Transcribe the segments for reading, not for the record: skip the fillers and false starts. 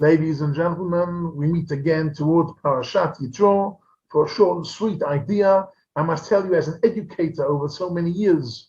Ladies and gentlemen, we meet again towards Parashat Yitro for a short and sweet idea. I must tell you, as an educator over so many years,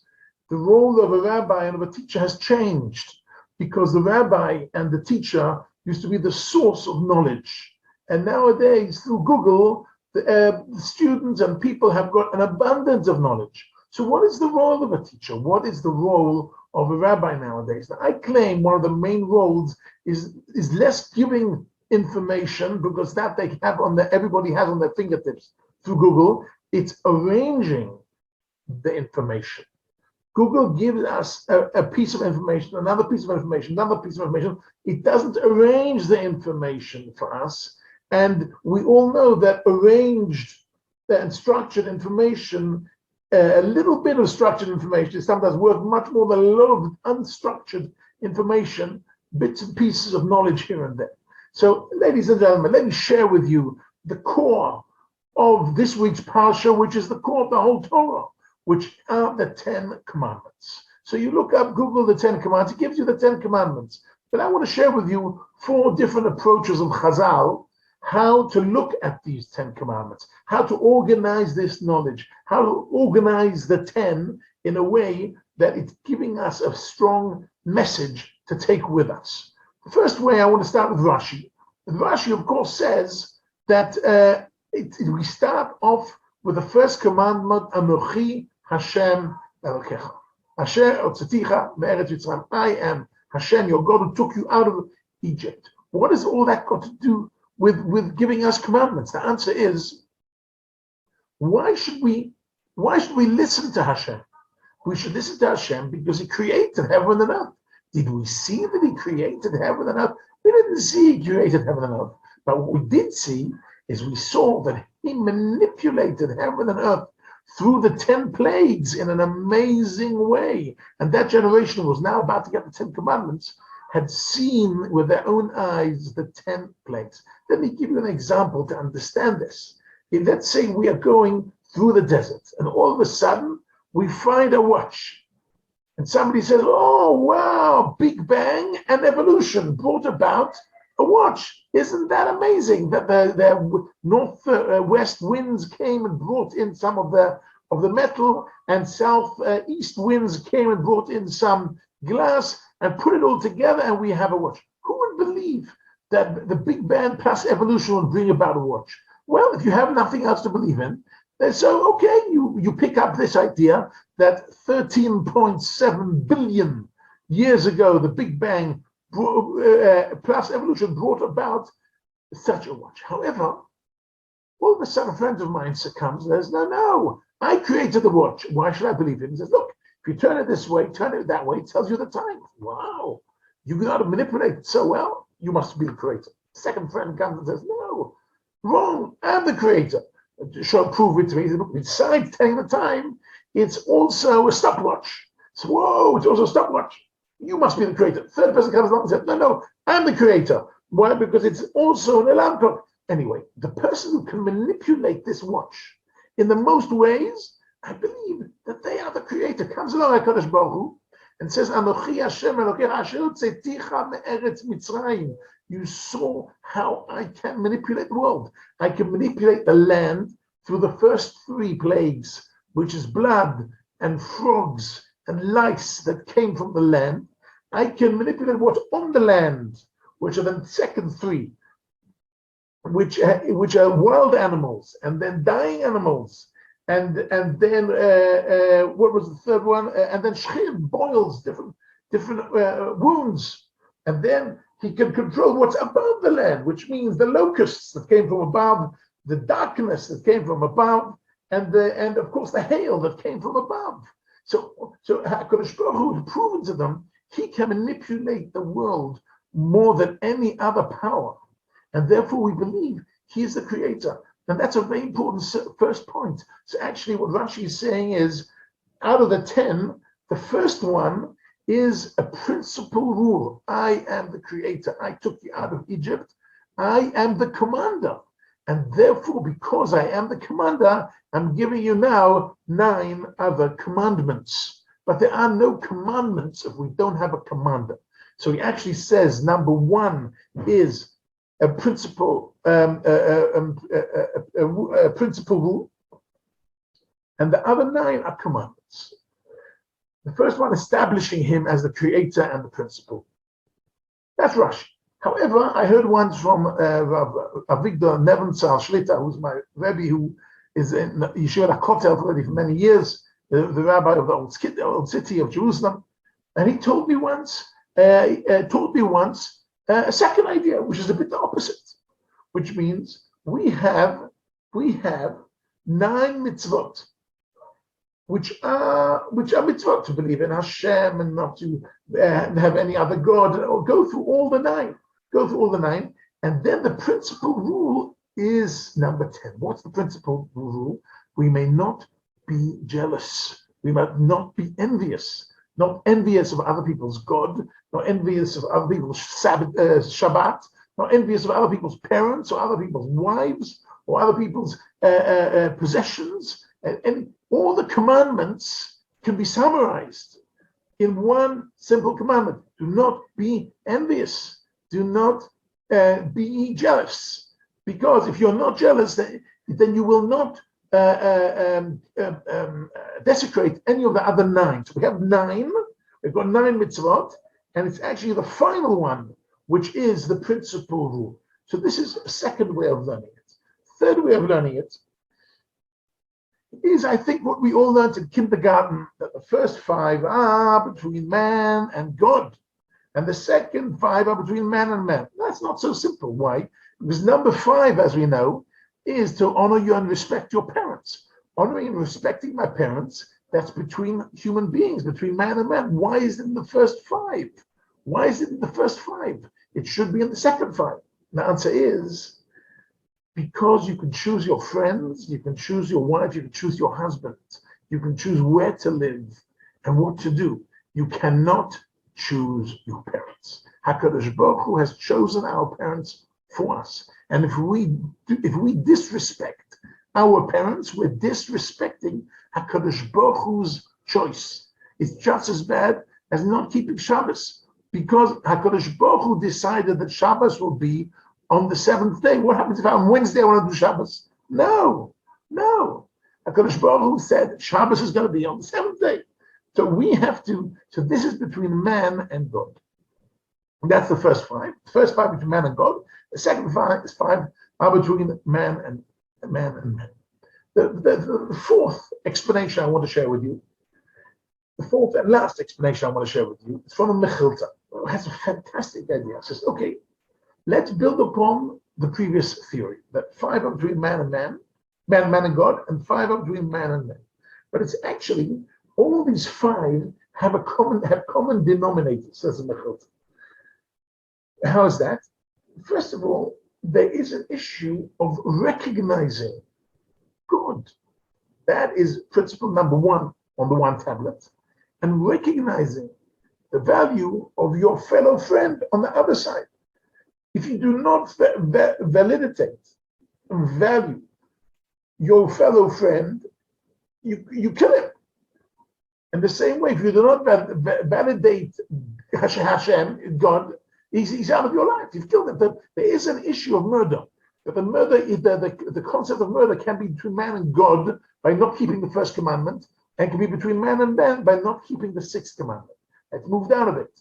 the role of a rabbi and of a teacher has changed, because the rabbi and the teacher used to be the source of knowledge. And nowadays, through Google, the students and people have got an abundance of knowledge. So what is the role of a teacher? What is the role of a rabbi nowadays? Now, I claim one of the main roles is less giving information, because that they have everybody has on their fingertips through Google. It's arranging the information. Google gives us a piece of information, another piece of information, another piece of information. It doesn't arrange the information for us. And we all know that arranged and structured information, a little bit of structured information is sometimes worth much more than a lot of unstructured information, bits and pieces of knowledge here and there. So, ladies and gentlemen, let me share with you the core of this week's Parsha, which is the core of the whole Torah, which are the 10 Commandments. So you look up Google the 10 Commandments, it gives you the 10 Commandments. But I want to share with you 4 different approaches of Chazal, how to look at these 10 Commandments, how to organize this knowledge, how to organize the 10 in a way that it's giving us a strong message to take with us. The first way, I want to start with Rashi. Rashi, of course, says that we start off with the first commandment, Anochi Hashem Elokecha. Asher Otzeticha Me'eretz Mitzrayim. I am Hashem, your God, who took you out of Egypt. What has all that got to do with giving us commandments? The answer is, why should we listen to Hashem? We should listen to Hashem because He created heaven and earth. Did we see that He created heaven and earth? We didn't see He created heaven and earth. But what we did see is we saw that He manipulated heaven and earth through the 10 plagues in an amazing way. And that generation who was now about to get the 10 commandments had seen with their own eyes the 10 plagues. Let me give you an example to understand this. Let's say we are going through the desert, and all of a sudden we find a watch. And somebody says, oh, wow, Big Bang and evolution brought about a watch. Isn't that amazing that the north-west winds came and brought in some of the metal, and south-east winds came and brought in some glass, and put it all together, and we have a watch. Who would believe that the Big Bang plus evolution would bring about a watch? Well, if you have nothing else to believe in, so okay, you pick up this idea that 13.7 billion years ago, the Big Bang plus evolution brought about such a watch. However, all of a sudden a friend of mine succumbs and says, no, I created the watch. Why should I believe it? He says, look, if you turn it this way, turn it that way, it tells you the time. Wow, you know how to manipulate it so well, you must be the creator. Second friend comes and says, no, wrong, I'm the creator. Prove it to me. Besides telling the time, it's also a stopwatch. So, whoa, it's also a stopwatch. You must be the creator. Third person comes along and says, no, I'm the creator. Why? Because it's also an alarm clock. Anyway, the person who can manipulate this watch in the most ways, I believe that they are the creator. Comes along HaKadosh Baruch Hu and says, Anochi Hashem Elokecha asher hotzeticha me'eretz Mitzrayim. You saw how I can manipulate the world. I can manipulate the land through the first 3 plagues, which is blood and frogs and lice that came from the land. I can manipulate what's on the land, which are the second 3, which are wild animals, and then dying animals, and then what was the third one? And then shchim, boils, different wounds, and then He can control what's above the land, which means the locusts that came from above, the darkness that came from above, and of course the hail that came from above. So HaKadosh Baruch Hu has proven to them He can manipulate the world more than any other power, and therefore we believe He is the creator. And that's a very important first point. So actually what Rashi is saying is, out of the 10, the first one is a principal rule. I am the creator. I took you out of Egypt. I am the commander. And therefore, because I am the commander, I'm giving you now 9 other commandments. But there are no commandments if we don't have a commander. So he actually says, number 1 is a principal principal rule, and the other 9 are commandments. The first one establishing him as the creator and the principal. That's Rashi. However, I heard once from Rav Avigdor Nebenzahl Shlita, who's my Rebbe, who is in Yeshiva Kotel already for many years, the rabbi of the old city of Jerusalem, and he told me once a second idea, which is a bit the opposite, which means we have 9 mitzvot, which are mitzvot, to believe in Hashem and not to have any other god, or go through all the 9, and then the principal rule is number 10. What's the principal rule? We may not be jealous. We might not be envious. Not envious of other people's God, not envious of other people's Shabbat, not envious of other people's parents or other people's wives or other people's possessions. And all the commandments can be summarized in one simple commandment. Do not be envious. Do not be jealous. Because if you're not jealous, then you will not desecrate any of the other 9. So we have 9, we've got 9 mitzvot, and it's actually the final one, which is the principal rule. So this is a second way of learning it. Third way of learning it is, I think, what we all learned in kindergarten, that the first 5 are between man and God, and the second 5 are between man and man. That's not so simple. Why? Because number 5, as we know, is to honor you and respect your parents. Honoring and respecting my parents, that's between human beings, between man and man. Why is it in the first 5? Why is it in the first 5? It should be in the second 5. The answer is because you can choose your friends, you can choose your wife, you can choose your husband, you can choose where to live and what to do. You cannot choose your parents. HaKadosh Baruch Hu has chosen our parents for us. And if we disrespect our parents, we're disrespecting HaKadosh Baruch Hu's choice. It's just as bad as not keeping Shabbos, because HaKadosh Baruch Hu decided that Shabbos will be on the 7th day. What happens if on Wednesday I want to do Shabbos? No. HaKadosh Baruch Hu said Shabbos is going to be on the 7th day. So this is between man and God. That's the first 5. The first 5 between man and God. The second 5 are between man and man. The fourth explanation I want to share with you, the fourth and last explanation I want to share with you, is from a Mechilta, who has a fantastic idea. It says, okay, let's build upon the previous theory, that 5 are between man and man and God, and 5 are between man and man. But it's actually, all these 5 have common denominators, says the Mechilta. How is that? First of all, there is an issue of recognizing God. That is principle number 1 on the 1 tablet. And recognizing the value of your fellow friend on the other side. If you do not validate and value your fellow friend, you kill him. In the same way, if you do not validate Hashem, God, he's out of your life. You've killed him. There is an issue of murder. But the murder, the concept of murder can be between man and God by not keeping the first commandment, and can be between man and man by not keeping the 6th commandment. Let's move down a bit.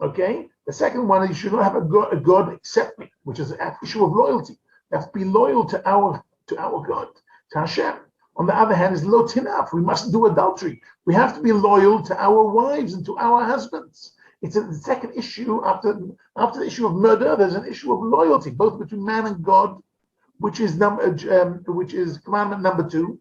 Okay? The second one is you should not have a God except me, which is an issue of loyalty. You have to be loyal to our God, to Hashem. On the other hand, is lo tinaf. We mustn't do adultery. We have to be loyal to our wives and to our husbands. It's the second issue after the issue of murder. There's an issue of loyalty, both between man and God, which is commandment number 2,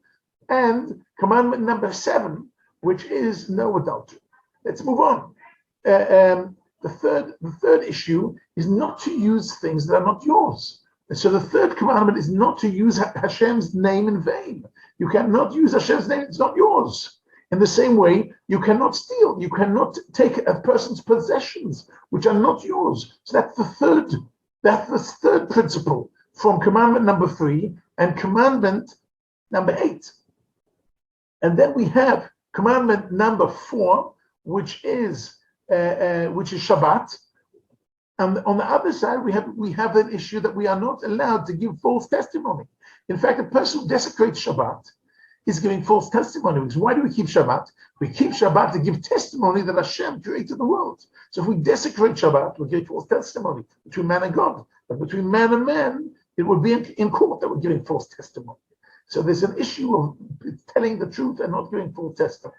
and commandment number 7, which is no adultery. Let's move on. The third issue is not to use things that are not yours. So the third commandment is not to use Hashem's name in vain. You cannot use Hashem's name; it's not yours. In the same way, you cannot steal. You cannot take a person's possessions which are not yours. So that's the third principle from commandment number 3 and commandment number 8. And then we have commandment number 4, which is Shabbat, And on the other side, we have an issue that we are not allowed to give false testimony. In fact, a person who desecrates Shabbat is giving false testimony. Because why do we keep Shabbat? We keep Shabbat to give testimony that Hashem created the world. So if we desecrate Shabbat, we give false testimony between man and God. But between man and man, it would be in court that we're giving false testimony. So there's an issue of telling the truth and not giving false testimony.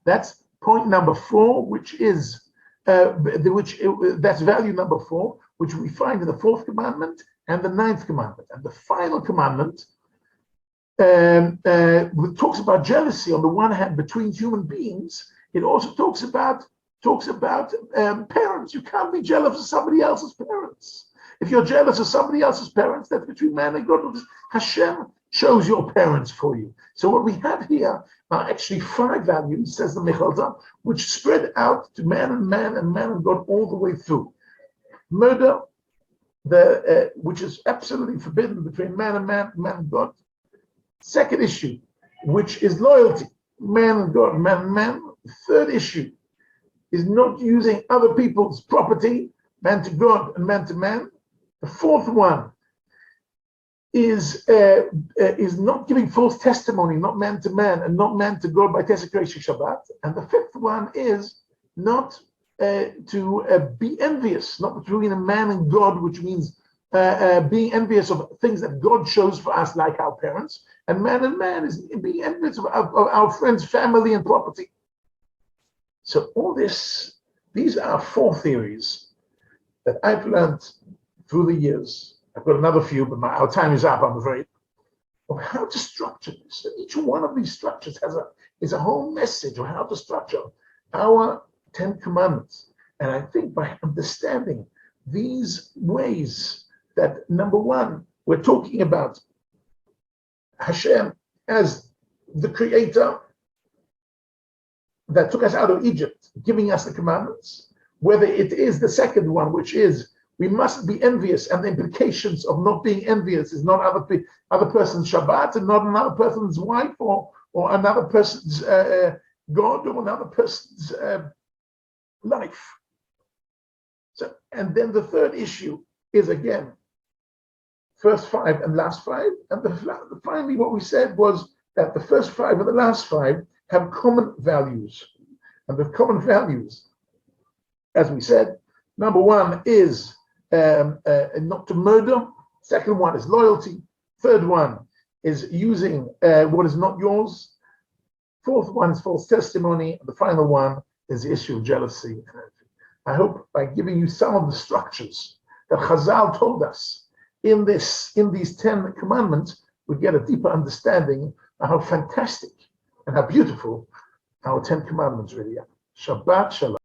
That's point number 4, which is that's value number 4, which we find in the 4th commandment and the 9th commandment. And the final commandment talks about jealousy on the one hand between human beings. It also talks about parents. You can't be jealous of somebody else's parents. If you're jealous of somebody else's parents, that's between man and God. Hashem chose your parents for you. So what we have here are actually 5 values, says the Mechalta, which spread out to man and man and God all the way through. Murder, which is absolutely forbidden between man and God. Second issue, which is loyalty, man and God, man and man. Third issue is not using other people's property, man to God and man to man. The 4th one is not giving false testimony, not man to man and not man to God by desecration Shabbat. And the 5th one is not to be envious, not between a man and God, which means being envious of things that God chose for us, like our parents. And man is being envious of our friends, family, and property. So all these are 4 theories that I've learned through the years. I've got another few, but our time is up, I'm afraid, of how to structure this. And each one of these structures is a whole message of how to structure our 10 commandments. And I think by understanding these ways that, number 1, we're talking about Hashem as the creator that took us out of Egypt, giving us the commandments, whether it is the second one, which is we mustn't be envious, and the implications of not being envious is not other person's Shabbat and not another person's wife or another person's God or another person's life. So, and then the third issue is again, first 5 and last 5, and finally what we said was that the first 5 and the last 5 have common values, and the common values, as we said, number 1 is not to murder. Second one is loyalty. Third one is using what is not yours. 4th one is false testimony. And the final one is the issue of jealousy. I hope by giving you some of the structures that Chazal told us in these 10 commandments, we get a deeper understanding of how fantastic and how beautiful our 10 commandments really are. Shabbat Shalom.